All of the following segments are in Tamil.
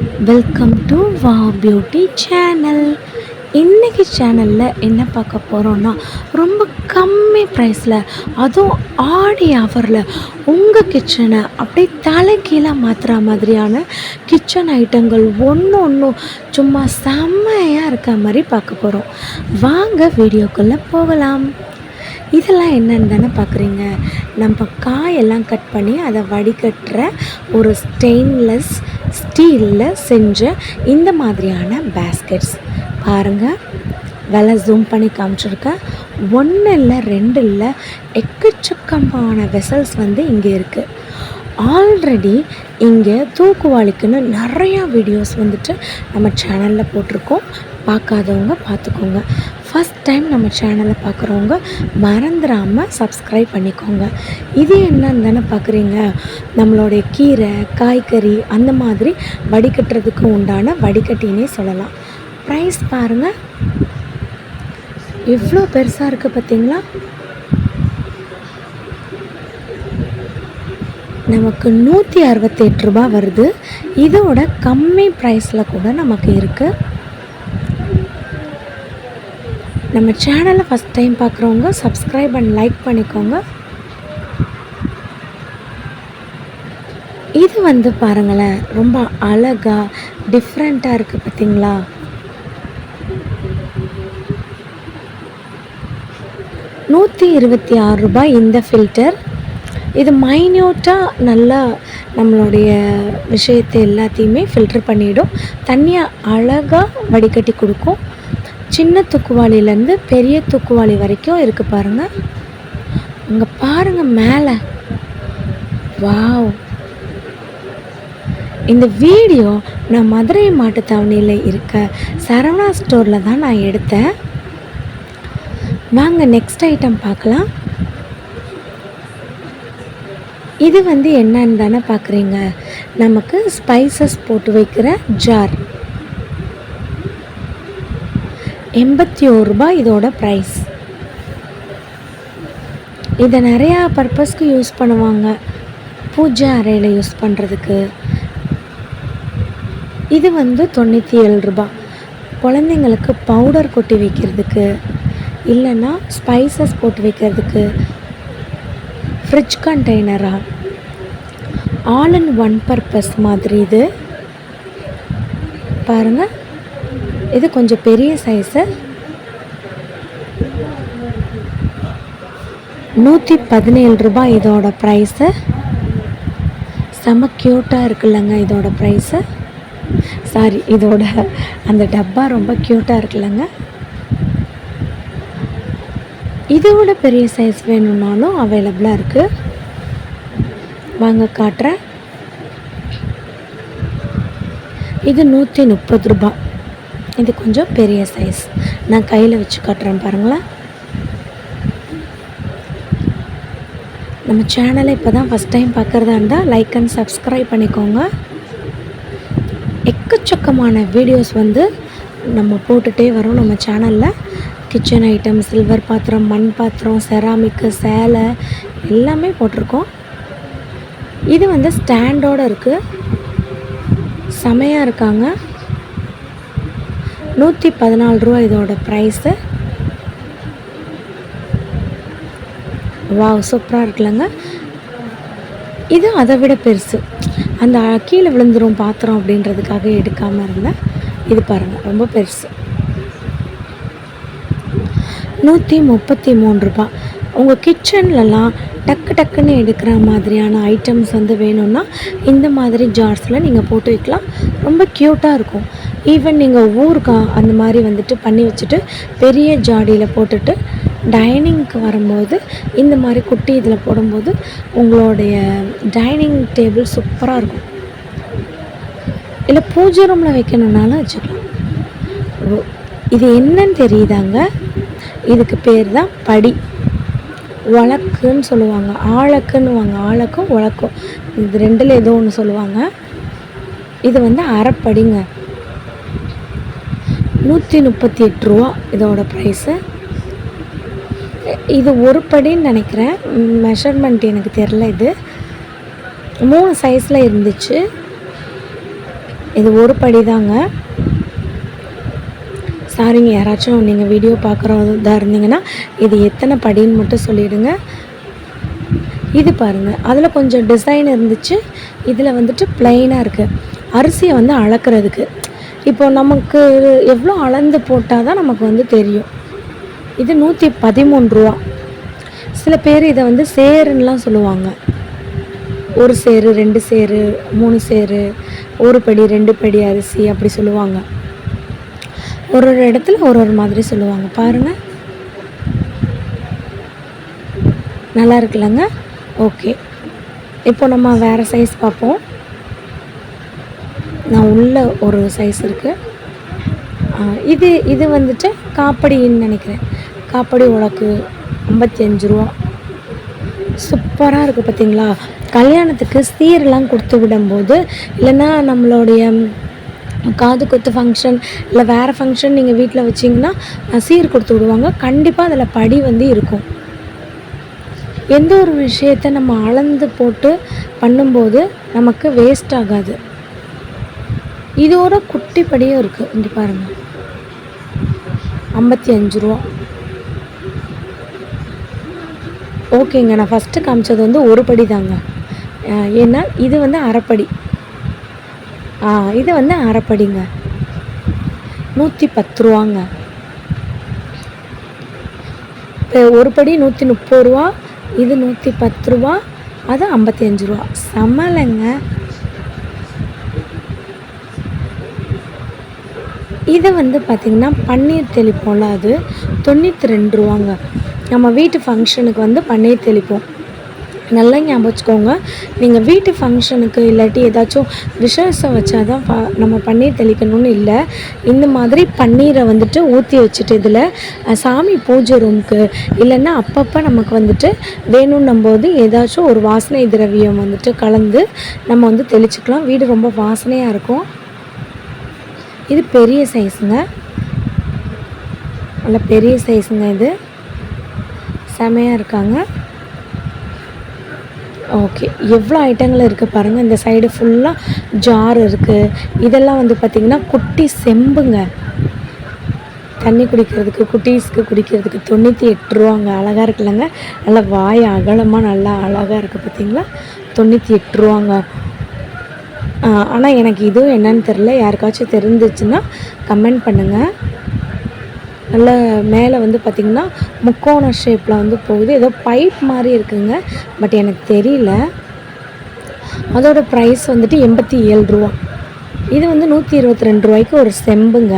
Welcome to wow beauty channel. இன்றைக்கி சேனலில் என்ன பார்க்க போகிறோன்னா, ரொம்ப கம்மி ப்ரைஸில், அதுவும் ஆடி ஆஃபரில் உங்கள் கிச்சனை அப்படியே தலைகீழாக மாற்றுற மாதிரியான கிச்சன் ஐட்டங்கள் ஒன்றும் சும்மா செம்மையாக இருக்க மாதிரி பார்க்க போகிறோம். வாங்க வீடியோக்குள்ளே போகலாம். இதெல்லாம் என்னன்னு தானே பார்க்குறீங்க. நம்ம காயெல்லாம் கட் பண்ணி அதை வடிகட்டுற ஒரு ஸ்டெயின்லெஸ் ஸ்டீலில் செஞ்ச இந்த மாதிரியான பேஸ்கெட்ஸ் பாருங்கள். விலை ஜூம் பண்ணி காமிச்சிருக்கேன். 1 இல்லை 2 இல்லை, எக்கச்சக்கமான வெசல்ஸ் இங்கே இருக்குது. ஆல்ரெடி இங்கே தூக்குவாளிக்குன்னு நிறையா வீடியோஸ் நம்ம சேனலில் போட்டிருக்கோம். பார்க்காதவங்க பார்த்துக்கோங்க. ஃபஸ்ட் டைம் நம்ம சேனலை பார்க்குறவங்க மறந்துடாமல் சப்ஸ்கிரைப் பண்ணிக்கோங்க. இது என்னன்னு தானே பார்க்குறீங்க, நம்மளுடைய கீரை காய்கறி அந்த மாதிரி வடிகட்டுறதுக்கு உண்டான வடிகட்டினே சொல்லலாம். ப்ரைஸ் பாருங்கள், எவ்வளோ பெருசாக இருக்குது பார்த்தீங்களா. நமக்கு 168 ரூபா வருது. இதோட கம்மி ப்ரைஸில் கூட நமக்கு இருக்குது. நம்ம சேனலை ஃபஸ்ட் டைம் பார்க்குறவங்க சப்ஸ்கிரைப் அண்ட் லைக் பண்ணிக்கோங்க. இது பாருங்களேன், ரொம்ப அழகாக டிஃப்ரெண்ட்டாக இருக்குது பார்த்தீங்களா. ₹126 இந்த ஃபில்டர். இது மைன்யூட்டாக நல்லா நம்மளுடைய விஷயத்தை எல்லாத்தையுமே ஃபில்டர் பண்ணிவிடும். தண்ணியாக அழகாக வடிகட்டி கொடுக்கும். சின்ன தூக்குவாளிலேருந்து பெரிய தூக்குவாளி வரைக்கும் இருக்குது பாருங்கள். இங்கே பாருங்கள் மேலே. வாவ்! இந்த வீடியோ நான் மதுரை மாட்டுத்தாவணியில் இருக்க சரவணா ஸ்டோரில் தான் நான் எடுத்தேன். வாங்க நெக்ஸ்ட் ஐட்டம் பார்க்கலாம். இது என்னன்னு தானே பார்க்குறீங்க, நமக்கு ஸ்பைசஸ் போட்டு வைக்கிற ஜார். 81 ரூபா இதோட ப்ரைஸ். இதை நிறையா பர்பஸ்க்கு யூஸ் பண்ணுவாங்க. பூஜை அறையில் யூஸ் பண்ணுறதுக்கு. இது 97 ரூபா. குழந்தைங்களுக்கு பவுடர் கொட்டி வைக்கிறதுக்கு, இல்லைன்னா ஸ்பைசஸ் போட்டு வைக்கிறதுக்கு. ஃப்ரிட்ஜ் கண்டெய்னராக ஆல் இன் ஒன் பர்பஸ் மாதிரி. இது பாருங்கள், இது கொஞ்சம் பெரிய சைஸு. 117 ரூபா இதோட ப்ரைஸு. செம க்யூட்டாக இருக்குல்லங்க இதோட ப்ரைஸு. சாரி, இதோட அந்த டப்பா ரொம்ப க்யூட்டாக இருக்குல்லங்க. இதோட பெரிய சைஸ் வேணும்னாலும் அவைலபிளாக இருக்குது. வாங்க காட்டுறேன். இது 130 ரூபா. இது கொஞ்சம் பெரிய சைஸ். நான் கையில் வச்சு காட்டுறேன் பாருங்களேன். நம்ம சேனலை இப்போ தான் ஃபஸ்ட் டைம் பார்க்குறதா இருந்தால் லைக் அண்ட் சப்ஸ்கிரைப் பண்ணிக்கோங்க. எக்கச்சக்கமான வீடியோஸ் நம்ம போட்டுகிட்டே வரோம் நம்ம சேனலில். கிச்சன் ஐட்டம், சில்வர் பாத்திரம், மண் பாத்திரம், செராமிக்கு, சேலை எல்லாமே போட்டிருக்கோம். இது ஸ்டாண்டோடு இருக்குது. செமையாக இருக்காங்க. 114 ரூபா இதோட ப்ரைஸு. வாவ், சூப்பராக இருக்குல்லங்க. இது அதை விட பெருசு. அந்த கீழே விழுந்துரும் பாத்திரம் அப்படின்றதுக்காக எடுக்காமல் இருந்தேன். இது பாருங்கள், ரொம்ப பெருசு. 133 ரூபா. உங்கள் கிச்சன்லலாம் டக்குன்னு எடுக்கிற மாதிரியான ஐட்டம்ஸ் வேணும்னா இந்த மாதிரி ஜார்ஸில் நீங்கள் போட்டு வைக்கலாம். ரொம்ப க்யூட்டாக இருக்கும். ஈவன் நீங்கள் ஊறுகாய் அந்த மாதிரி பண்ணி வச்சுட்டு பெரிய ஜாடியில் போட்டுட்டு டைனிங்க்கு வரும்போது இந்த மாதிரி குட்டி இதில் போடும்போது உங்களுடைய டைனிங் டேபிள் சூப்பராக இருக்கும். இல்லை பூஜை ரூமில் வைக்கணுன்னாலும் வச்சுக்கலாம். இது என்னன்னு தெரியுதாங்க, இதுக்கு பேர் தான் படி. உலக்குன்னு சொல்லுவாங்க, ஆழக்குன்னுவாங்க. ஆழக்கும் உலக்கும், இது ரெண்டில் ஏதோ ஒன்று சொல்லுவாங்க. இது அரைப்படிங்க. 138 ரூபா இதோட ப்ரைஸு. இது ஒரு படின்னு நினைக்கிறேன், மெஷர்மெண்ட் எனக்கு தெரில. இது 3 சைஸில் இருந்துச்சு. இது ஒரு படி தாங்க. சாரிங்க, யாராச்சும் நீங்கள் வீடியோ பார்க்குறதா இருந்தீங்கன்னா இது எத்தனை படின்னு மட்டும் சொல்லிவிடுங்க. இது பாருங்கள், அதில் கொஞ்சம் டிசைன் இருந்துச்சு, இதில் வந்துட்டு ப்ளைனாக இருக்குது. அரிசியை வந்து அளக்கிறதுக்கு இப்போ நமக்கு எவ்வளோ அளந்து போட்டால் தான் நமக்கு வந்து தெரியும். இது 113 ரூபா. சில பேர் இதை வந்து சேருன்னெலாம் சொல்லுவாங்க. 1 சேரு, 2 சேரு, 3 சேரு, 1 படி 2 படி அரிசி அப்படி சொல்லுவாங்க. ஒரு இடத்துல ஒரு மாதிரி சொல்லுவாங்க. பாருங்கள், நல்லா இருக்குல்லங்க. ஓகே, இப்போ நம்ம வேறு சைஸ் பார்ப்போம். நான் உள்ள ஒரு சைஸ் இருக்குது. இது வந்துட்டு காப்படின்னு நினைக்கிறேன். காப்படி உலக்கு 55 ரூபா. சூப்பராக இருக்குது பார்த்தீங்களா? கல்யாணத்துக்கு சீரெலாம் கொடுத்து விடும்போது, இல்லைன்னா நம்மளுடைய காது குத்து ஃபங்க்ஷன் இல்லை வேறு ஃபங்க்ஷன் நீங்கள் வீட்டில் வச்சிங்கன்னா சீர் கொடுத்து விடுவாங்க. கண்டிப்பாக அதில் படி வந்து இருக்கும். எந்த ஒரு விஷயத்தை நம்ம அளந்து போட்டு பண்ணும்போது நமக்கு வேஸ்ட் ஆகாது. இதோட குட்டி படியும் இருக்குது. இங்கே பாருங்கள், 55 ரூபா. ஓகேங்க, நான் ஃபஸ்ட்டு காமிச்சது வந்து ஒரு படி தாங்க. ஏன்னா இது வந்து அரைப்படி. இது வந்து அரைப்படிங்க. 110 ரூபாங்க. இப்போ ஒரு படி 130 ரூபா, இது 110 ரூபா, அது 55 ரூபா. சமலைங்க. இது வந்து பார்த்திங்கன்னா பன்னீர் தெளிப்போம்ல, அது 92 ரூபாங்க. நம்ம வீட்டு ஃபங்க்ஷனுக்கு வந்து பன்னீர் தெளிப்போம். நல்லா ஞாபகம் வச்சுக்கோங்க. நீங்கள் வீட்டு ஃபங்க்ஷனுக்கு இல்லாட்டி ஏதாச்சும் விசேஷம் வச்சா தான் நம்ம பன்னீர் தெளிக்கணும்னு இல்லை. இந்த மாதிரி பன்னீரை வந்துட்டு ஊற்றி வச்சுட்டு இதில் சாமி பூஜை ரூமுக்கு இல்லைன்னா அப்பப்போ நமக்கு வந்துட்டு வேணும்னும்போது ஏதாச்சும் ஒரு வாசனை திரவியம் வந்துட்டு கலந்து நம்ம வந்து தெளிச்சுக்கலாம். வீடு ரொம்ப வாசனையாக இருக்கும். இது பெரிய சைஸுங்க, நல்ல பெரிய சைஸுங்க. இது செமையாக இருக்காங்க. ஓகே, எவ்வளோ ஐட்டங்கள் இருக்குது பாருங்கள். இந்த சைடு ஃபுல்லாக ஜார் இருக்குது. இதெல்லாம் வந்து பார்த்திங்கன்னா குட்டி செம்புங்க. தண்ணி குடிக்கிறதுக்கு, குட்டீஸ்க்கு குடிக்கிறதுக்கு 98 ரூபாங்க. அழகாக இருக்குல்லங்க. நல்லா வாய் அகலமாக நல்லா அழகாக இருக்குது பார்த்திங்களா? 98 ரூபாங்க. ஆனால் எனக்கு இதுவும் என்னன்னு தெரில. யாருக்காச்சும் தெரிஞ்சிச்சுன்னா கமெண்ட் பண்ணுங்கள். நல்ல மேலே வந்து பார்த்திங்கன்னா முக்கோண ஷேப்பில் வந்து போகுது. ஏதோ பைப் மாதிரி இருக்குங்க, பட் எனக்கு தெரியல. அதோட ப்ரைஸ் வந்துட்டு 87 ரூபா. இது வந்து 122 ரூபாய்க்கு ஒரு செம்புங்க.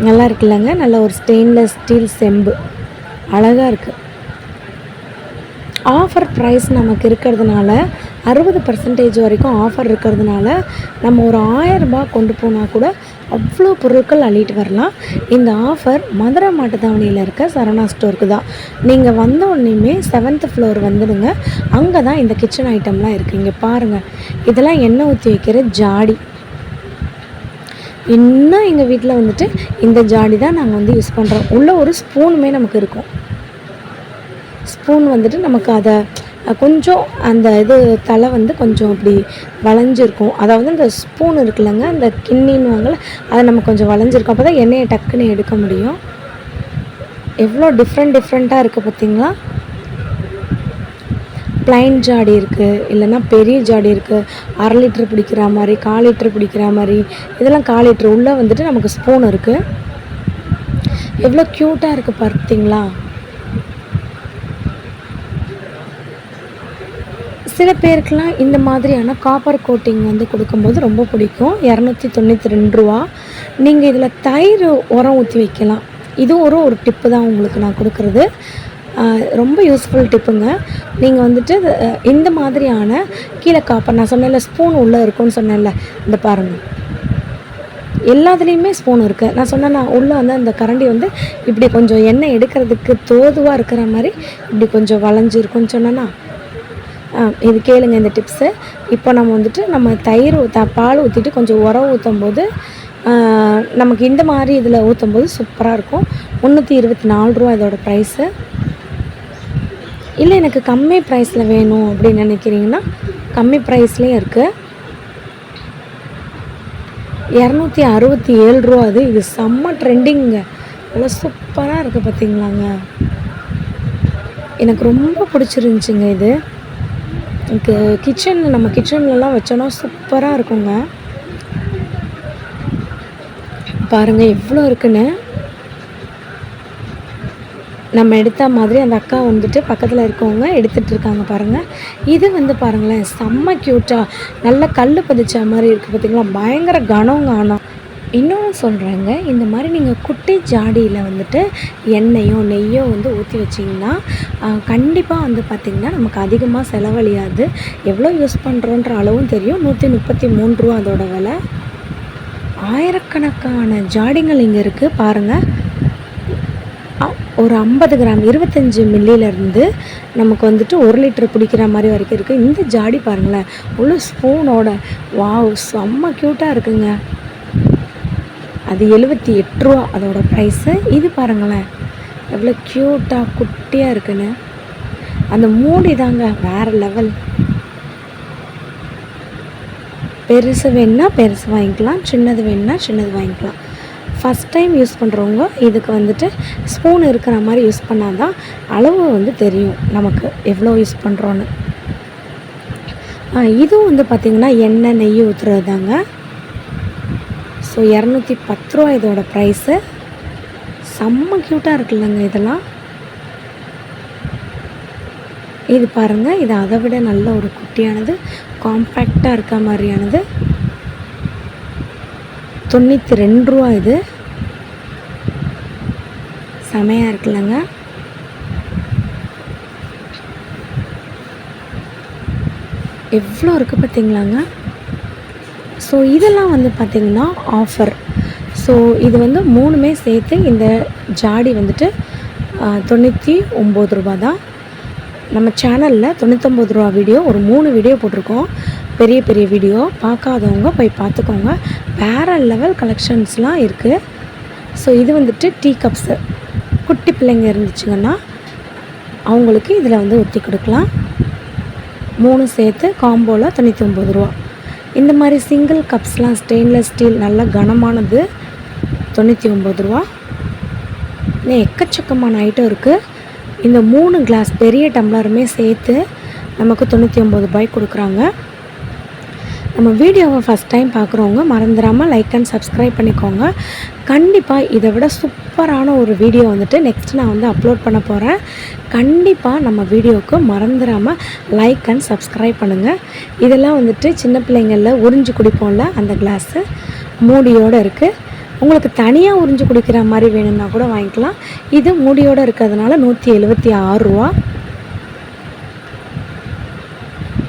நல்லா இருக்குல்லங்க. நல்ல ஒரு ஸ்டெயின்லெஸ் ஸ்டீல் செம்பு, அழகாக இருக்குது. ஆஃபர் ப்ரைஸ் நமக்கு இருக்கிறதுனால 60% வரைக்கும் ஆஃபர் இருக்கிறதுனால நம்ம ஒரு 1000 ரூபாய் கொண்டு போனால் கூட அவ்வளோ பொருட்கள் அள்ளிட்டு வரலாம். இந்த ஆஃபர் மதுரை மாட்டுத்தாவணியில் இருக்க சரவணா ஸ்டோருக்கு தான். நீங்கள் வந்த உடனேயுமே 7th ஃப்ளோர் வந்துடுங்க. அங்கே தான் இந்த கிச்சன் ஐட்டம்லாம் இருக்குது. இங்கே பாருங்கள், இதெல்லாம் எண்ணெய் ஊற்றி வைக்கிற ஜாடி. இன்னும் எங்கள் வீட்டில் வந்துட்டு இந்த ஜாடி தான் நாங்கள் வந்து யூஸ் பண்ணுறோம். உள்ள ஒரு ஸ்பூனுமே நமக்கு இருக்கும். ஸ்பூன் வந்துட்டு நமக்கு அதை கொஞ்சம் அந்த இது தலை வந்து கொஞ்சம் அப்படி வளைஞ்சிருக்கும். அதாவது இந்த ஸ்பூன் இருக்குல்லங்க, அந்த கிண்ணின்னுவாங்கள்ல, அதை நம்ம கொஞ்சம் வளைஞ்சிருக்கும். அப்போ தான் எண்ணெயை டக்குன்னு எடுக்க முடியும். எவ்வளோ டிஃப்ரெண்ட்டாக இருக்குது பார்த்திங்களா? ப்ளைன் ஜாடி இருக்குது, இல்லைன்னா பெரிய ஜாடி இருக்குது. 1/2 லிட்டர் பிடிக்கிற மாதிரி, 1/4 லிட்டர் பிடிக்கிற மாதிரி. இதெல்லாம் 1/4 லிட்டர். உள்ளே வந்துட்டு நமக்கு ஸ்பூன் இருக்குது. எவ்வளோ க்யூட்டாக இருக்குது பார்த்திங்களா? சில பேருக்கெலாம் இந்த மாதிரியான காப்பர் கோட்டிங் வந்து கொடுக்கும்போது ரொம்ப பிடிக்கும். 292 ரூபா. நீங்கள் இதில் தயிர் உரம் ஊற்றி வைக்கலாம். இதுவும் ஒரு டிப்பு தான் உங்களுக்கு நான் கொடுக்குறது. ரொம்ப யூஸ்ஃபுல் டிப்புங்க. நீங்கள் வந்துட்டு இந்த மாதிரியான கீழே காப்பர், நான் சொன்னேன்ல ஸ்பூன் உள்ளே இருக்குன்னு சொன்னேன்ல, இந்த பாருங்கள், எல்லாத்துலேயுமே ஸ்பூன் இருக்குது. நான் சொன்னேன், நான் உள்ளே வந்து அந்த கரண்டி வந்து இப்படி கொஞ்சம் எண்ணெய் எடுக்கிறதுக்கு தோதுவாக இருக்கிற மாதிரி இப்படி கொஞ்சம் வளைஞ்சிருக்குன்னு சொன்னேன்னா, இது கேளுங்க இந்த டிப்ஸு. இப்போ நம்ம வந்துட்டு நம்ம தயிர் பால் ஊற்றிட்டு கொஞ்சம் உரம் ஊற்றும் போது நமக்கு இந்த மாதிரி இதில் ஊற்றும் போது சூப்பராக இருக்கும். 324 ரூபா இதோட ப்ரைஸு. இல்லை எனக்கு கம்மி ப்ரைஸில் வேணும் அப்படின்னு நினைக்கிறீங்கன்னா கம்மி ப்ரைஸ்லேயும் இருக்குது. 267 அது. இது செம்ம ட்ரெண்டிங்க. நல்லா சூப்பராக இருக்குது பார்த்தீங்களாங்க. எனக்கு ரொம்ப பிடிச்சிருந்துச்சிங்க இது. எனக்கு நம்ம கிச்சன்லலாம் வச்சோன்னா சூப்பராக இருக்குங்க. பாருங்கள் எவ்வளோ இருக்குன்னு. நம்ம எடுத்த மாதிரி அந்த அக்கா வந்துட்டு பக்கத்தில் இருக்கவங்க எடுத்துகிட்ருக்காங்க பாருங்கள். இது வந்து பாருங்களேன், செம்ம க்யூட்டாக நல்ல கல் பதிச்ச மாதிரி இருக்குது பார்த்திங்களா. பயங்கர கனங்க. ஆனால் இன்னொன்று சொல்கிறேங்க, இந்த மாதிரி நீங்கள் குட்டி ஜாடியில் வந்துட்டு எண்ணெயோ நெய்யோ வந்து ஊற்றி வச்சிங்கன்னா கண்டிப்பாக வந்து பார்த்திங்கன்னா நமக்கு அதிகமாக செலவழியாது. எவ்வளோ யூஸ் பண்ணுறோன்ற அளவும் தெரியும். 133 ரூபா அதோட விலை. ஆயிரக்கணக்கான ஜாடிகள் இங்கே இருக்குது பாருங்கள். ஒரு 50 கிராம் 25 மில்லியிலேருந்து நமக்கு வந்துட்டு 1 லிட்டர் பிடிக்கிற மாதிரி வரைக்கும் இருக்குது. இந்த ஜாடி பாருங்களேன், உள்ள ஸ்பூனோட. வாவ், செம்ம க்யூட்டாக இருக்குங்க. அது 78 ரூபா அதோட ப்ரைஸு. இது பாருங்களேன் எவ்வளோ க்யூட்டாக குட்டியாக இருக்குன்னு. அந்த மூடி தாங்க வேறு லெவல். பெருசு வேணுன்னா பெருசு வாங்கிக்கலாம், சின்னது வேணுன்னா சின்னது வாங்கிக்கலாம். ஃபஸ்ட் டைம் யூஸ் பண்ணுறவங்க இதுக்கு வந்துட்டு ஸ்பூன் இருக்கிற மாதிரி யூஸ் பண்ணால் தான் அளவு வந்து தெரியும் நமக்கு எவ்வளோ யூஸ் பண்ணுறோன்னு. இதுவும் வந்து பார்த்திங்கன்னா எண்ணெய் நெய் ஊற்றுறது தாங்க. ஸோ 210 ரூபா இதோட ப்ரைஸு. செம்ம க்யூட்டாக இருக்குல்லங்க இதெல்லாம். இது பாருங்கள், இது அதை விட நல்ல ஒரு குட்டியானது, காம்பேக்டாக இருக்க மாதிரியானது. 92 ரூபா இது. செமையாக இருக்குல்லங்க. எவ்வளோ இருக்குது பார்த்தீங்களாங்க. ஸோ இதெல்லாம் வந்து பார்த்திங்கன்னா ஆஃபர். ஸோ இது வந்து 3மே சேர்த்து இந்த ஜாடி வந்துட்டு 99 ரூபா தான். நம்ம சேனலில் 99 ரூபா வீடியோ ஒரு 3 வீடியோ போட்டிருக்கோம். பெரிய பெரிய வீடியோ பார்க்காதவங்க போய் பார்த்துக்கோங்க. வேறு லெவல் கலெக்ஷன்ஸ்லாம் இருக்குது. ஸோ இது வந்துட்டு டீ கப்ஸு. குட்டி பிள்ளைங்க இருந்துச்சுங்கன்னா அவங்களுக்கு இதில் வந்து ஊற்றி கொடுக்கலாம். 3 சேர்த்து காம்போவில் 99 ரூபா. இந்த மாதிரி சிங்கிள் கப்ஸ்லாம் ஸ்டெயின்லெஸ் ஸ்டீல் நல்ல கனமானது 99 ரூபா. இன்னும் எக்கச்சக்கமான ஐட்டம் இருக்குது. இந்த 3 கிளாஸ் பெரிய டம்ளருமே சேர்த்து நமக்கு 99 ரூபாய்க்கு கொடுக்குறாங்க. நம்ம வீடியோவை ஃபஸ்ட் டைம் பார்க்குறவங்க மறந்துடாமல் லைக் அண்ட் சப்ஸ்கிரைப் பண்ணிக்கோங்க. கண்டிப்பாக இதை விட சூப்பரான ஒரு வீடியோ வந்துட்டு நெக்ஸ்ட் நான் வந்து அப்லோட் பண்ண போகிறேன். கண்டிப்பாக நம்ம வீடியோவுக்கு மறந்துடாமல் லைக் அண்ட் சப்ஸ்கிரைப் பண்ணுங்கள். இதெல்லாம் வந்துட்டு சின்ன பிள்ளைங்களில் உறிஞ்சு குடிப்போம்ல, அந்த கிளாஸு மூடியோடு இருக்குது. உங்களுக்கு தனியாக உறிஞ்சு குடிக்கிற மாதிரி வேணும்னா கூட வாங்கிக்கலாம். இது மூடியோடு இருக்கிறதுனால 176 ரூபா.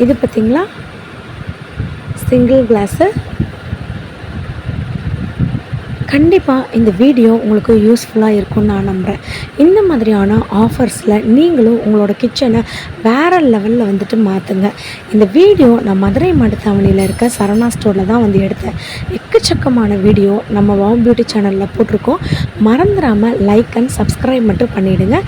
இது பார்த்திங்களா சிங்கிள் கிளாஸு. கண்டிப்பாக இந்த வீடியோ உங்களுக்கு யூஸ்ஃபுல்லாக இருக்கும்னு நான் நம்புகிறேன். இந்த மாதிரியான ஆஃபர்ஸில் நீங்களும் உங்களோட கிச்சனை வேறு லெவலில் வந்துட்டு மாற்றுங்க. இந்த வீடியோ நான் மதுரை மாட்டுத்தாவணியில் இருக்க சரவணா ஸ்டோரில் தான் வந்து எடுத்தேன். எக்கச்சக்கமான வீடியோ நம்ம வாவ் பியூட்டி சேனலில் போட்டிருக்கோம். மறந்துடாமல் லைக் அண்ட் சப்ஸ்கிரைப் மட்டும் பண்ணிவிடுங்க.